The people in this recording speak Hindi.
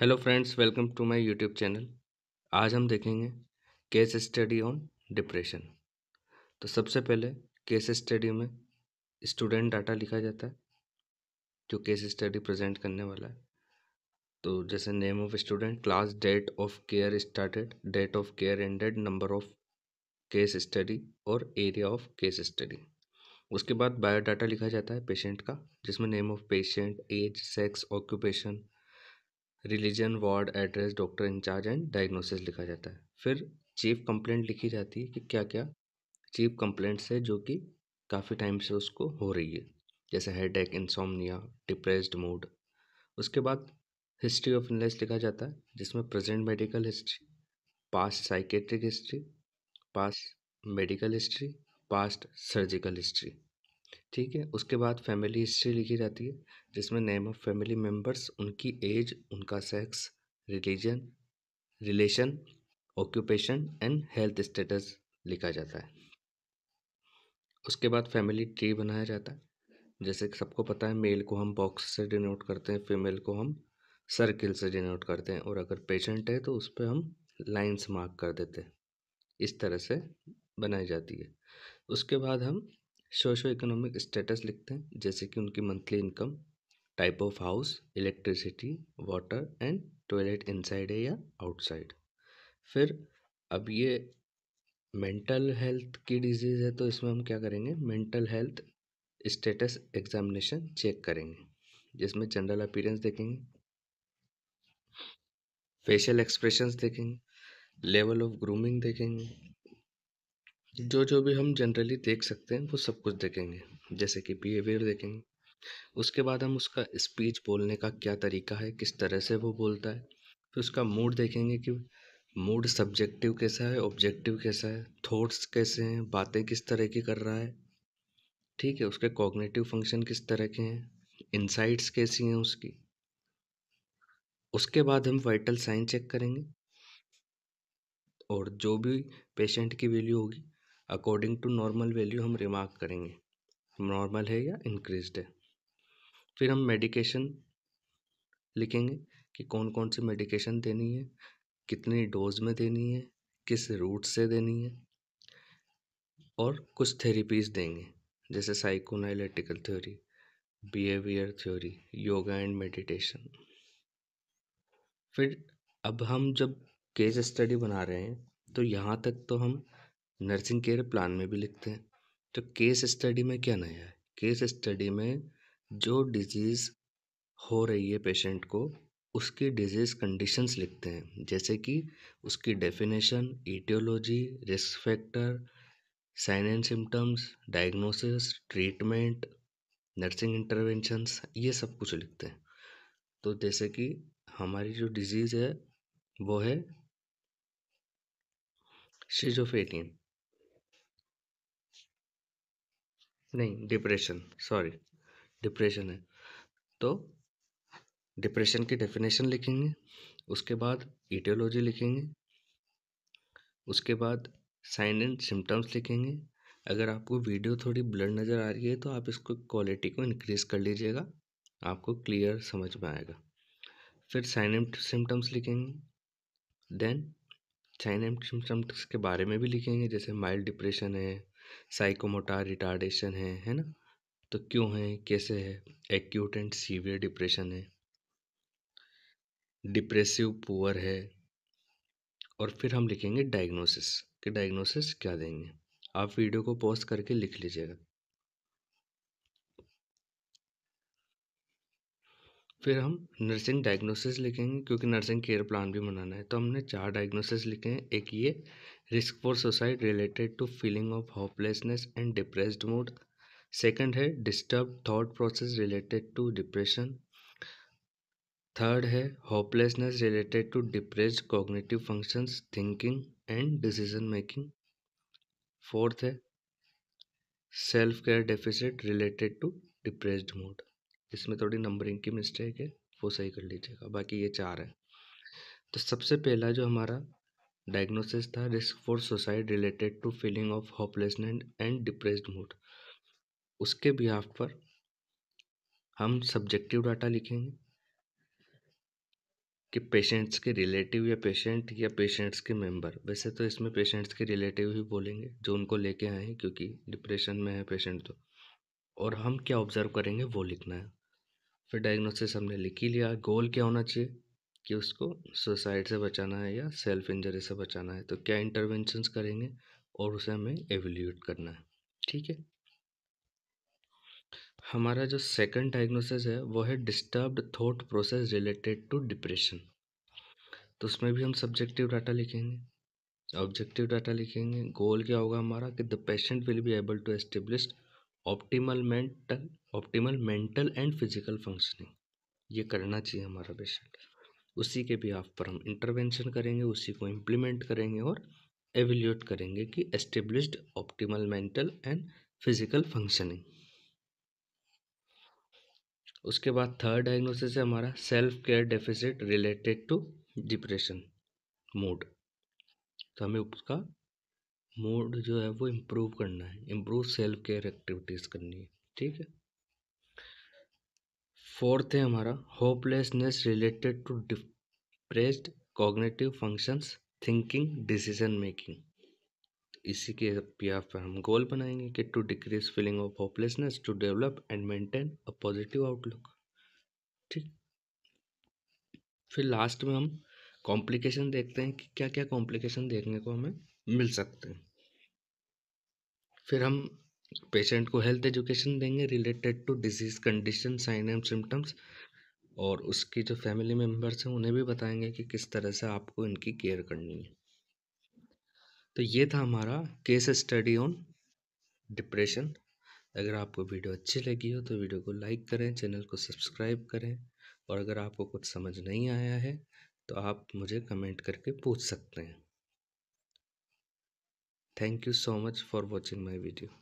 Hello friends, welcome to my YouTube channel. आज हम देखेंगे केस स्टडी ऑन डिप्रेशन। तो सबसे पहले केस स्टडी में स्टूडेंट डाटा लिखा जाता है जो केस स्टडी प्रेजेंट करने वाला है। तो जैसे name of student, class, date of care started, date of care ended, number of case study और एरिया ऑफ केस स्टडी। उसके बाद बायोडाटा लिखा जाता है पेशेंट का, जिसमें name of patient, age, sex, occupation, religion, ward address, doctor incharge and diagnosis लिखा जाता है। फिर चीफ कंप्लेंट लिखी जाती है कि क्या क्या चीफ कंप्लेंट्स है जो कि काफ़ी टाइम से उसको हो रही है, जैसे हेडेक, इंसोम्निया, डिप्रेस्ड मूड। उसके बाद हिस्ट्री ऑफ इलनेस लिखा जाता है, जिसमें present medical history, past psychiatric history, past medical history, past surgical history. ठीक है। उसके बाद फैमिली हिस्ट्री लिखी जाती है, जिसमें नेम ऑफ फैमिली मेम्बर्स, उनकी एज, उनका sex, religion, relation, occupation and health status लिखा जाता है। उसके बाद फैमिली ट्री बनाया जाता है। जैसे कि सबको पता है, मेल को हम बॉक्स से डिनोट करते हैं, फीमेल को हम सर्किल से डिनोट करते हैं, और अगर पेशेंट है तो उस पर हम लाइंस मार्क कर देते हैं। इस तरह से बनाई जाती है। उसके बाद हम सोशो इकोनॉमिक स्टेटस लिखते हैं, जैसे कि उनकी monthly income, type of house, electricity, water and toilet inside है या आउटसाइड। फिर अब ये मेंटल हेल्थ की डिजीज़ है, तो इसमें हम क्या करेंगे, mental health status examination check करेंगे, जिसमें जनरल अपीयरेंस देखेंगे, फेशियल एक्सप्रेशंस देखेंगे, लेवल ऑफ ग्रूमिंग देखेंगे, जो जो भी हम जनरली देख सकते हैं वो सब कुछ देखेंगे, जैसे कि बिहेवियर देखेंगे। उसके बाद हम उसका स्पीच बोलने का क्या तरीका है, किस तरह से वो बोलता है। फिर उसका मूड देखेंगे कि मूड सब्जेक्टिव कैसा है, ऑब्जेक्टिव कैसा है, थॉट्स कैसे हैं, बातें किस तरह की कर रहा है। ठीक है। उसके कॉग्निटिव फंक्शन किस तरह के हैं, इनसाइट्स कैसी हैं उसकी। उसके बाद हम वाइटल साइन चेक करेंगे, और जो भी पेशेंट की वैल्यू होगी अकॉर्डिंग टू नॉर्मल वैल्यू हम रिमार्क करेंगे, नॉर्मल है या इंक्रीज्ड है। फिर हम मेडिकेशन लिखेंगे कि कौन कौन सी मेडिकेशन देनी है, कितनी डोज में देनी है, किस रूट से देनी है, और कुछ थेरेपीज देंगे, जैसे psychoanalytical theory, behaviour theory, yoga and meditation. फिर अब हम जब केस स्टडी बना रहे हैं तो यहाँ तक तो हम नर्सिंग केयर प्लान में भी लिखते हैं। तो केस स्टडी में क्या नया है, केस स्टडी में जो डिजीज़ हो रही है पेशेंट को, उसकी डिजीज़ कंडीशंस लिखते हैं, जैसे कि उसकी definition, etiology, risk factor, sign and symptoms, diagnosis, treatment, nursing interventions, ये सब कुछ लिखते हैं। तो जैसे कि हमारी जो डिजीज़ है वो है शिजोफ्रेनिया, नहीं डिप्रेशन, सॉरी, डिप्रेशन है। तो डिप्रेशन की डेफिनेशन लिखेंगे, उसके बाद ईटियोलॉजी लिखेंगे, उसके बाद साइन एंड सिम्टम्स लिखेंगे। अगर आपको वीडियो थोड़ी ब्लर नज़र आ रही है तो आप इसको क्वालिटी को इंक्रीज़ कर लीजिएगा, आपको क्लियर समझ में आएगा। फिर साइन एंड सिम्टम्स लिखेंगे, देन साइन एंड सिम्टम्स के बारे में भी लिखेंगे, जैसे माइल्ड डिप्रेशन है, साइकोमोटर रिटार्डेशन है ना, तो क्यों है, कैसे है, एक्यूट एंड सीवियर डिप्रेशन है, डिप्रेसिव पुअर है। और फिर हम लिखेंगे डायग्नोसिस, कि डायग्नोसिस क्या देंगे। आप वीडियो को पॉज करके लिख लीजिएगा। फिर हम नर्सिंग डायग्नोसिस लिखेंगे, क्योंकि नर्सिंग केयर प्लान भी बनाना है, तो हमने 4 डायग्नोसिस लिखे हैं। एक ये, risk for suicide related to feeling of hopelessness and depressed mood. Second है disturb thought process related to depression. Third है hopelessness related to depressed cognitive functions, thinking and decision making. Fourth है self care deficit related to depressed mood. इसमें थोड़ी नंबरिंग की मिस्टेक है, वो सही कर लीजिएगा, बाकी ये 4 है। तो सबसे पहला जो हमारा डायग्नोसिस था, risk for suicide related to feeling of hopelessness and depressed mood, उसके बिहाफ पर हम सब्जेक्टिव डाटा लिखेंगे, कि पेशेंट्स के रिलेटिव या पेशेंट्स के मेंबर, वैसे तो इसमें पेशेंट्स के रिलेटिव ही बोलेंगे जो उनको लेके आए हैं, क्योंकि डिप्रेशन में है पेशेंट तो। और हम क्या ऑब्जर्व करेंगे वो लिखना है। फिर डायग्नोसिस हमने लिख ही लिया। गोल क्या होना चाहिए कि उसको सुसाइड से बचाना है या सेल्फ इंजरी से बचाना है, तो क्या इंटरवेंशंस करेंगे और उसे हमें एवेल्यूएट करना है। ठीक है। हमारा जो सेकंड डायग्नोसिस है वो है disturbed thought process related to depression. तो उसमें भी हम सब्जेक्टिव डाटा लिखेंगे, ऑब्जेक्टिव डाटा लिखेंगे। गोल क्या होगा हमारा कि the patient will be able to establish optimal mental and physical functioning. ये करना चाहिए हमारा पेशेंट। उसी के बिहाफ पर हम इंटरवेंशन करेंगे, उसी को इम्प्लीमेंट करेंगे और एवेल्यूएट करेंगे कि established optimal mental and physical functioning. उसके बाद थर्ड डायग्नोसिस है हमारा self care deficit related to depression mood. तो हमें उसका मूड जो है वो इम्प्रूव करना है, इम्प्रूव सेल्फ केयर एक्टिविटीज़ करनी है। ठीक है। फोर्थ है हमारा hopelessness related to depressed cognitive functions, thinking, decision making. इसी के बिहाफ पर हम गोल बनाएंगे कि to decrease feeling of hopelessness, to develop and maintain a positive outlook. ठीक। फिर लास्ट में हम कॉम्प्लिकेशन देखते हैं कि क्या क्या कॉम्प्लिकेशन देखने को हमें मिल सकते हैं। फिर हम पेशेंट को हेल्थ एजुकेशन देंगे related to disease condition, sign and symptoms, और उसकी जो फैमिली मेम्बर्स हैं उन्हें भी बताएंगे कि किस तरह से आपको इनकी केयर करनी है। तो ये था हमारा केस स्टडी ऑन डिप्रेशन। अगर आपको वीडियो अच्छी लगी हो तो वीडियो को लाइक करें, चैनल को सब्सक्राइब करें, और अगर आपको कुछ समझ नहीं आया है तो आप मुझे कमेंट करके पूछ सकते हैं। Thank you so much for watching my video.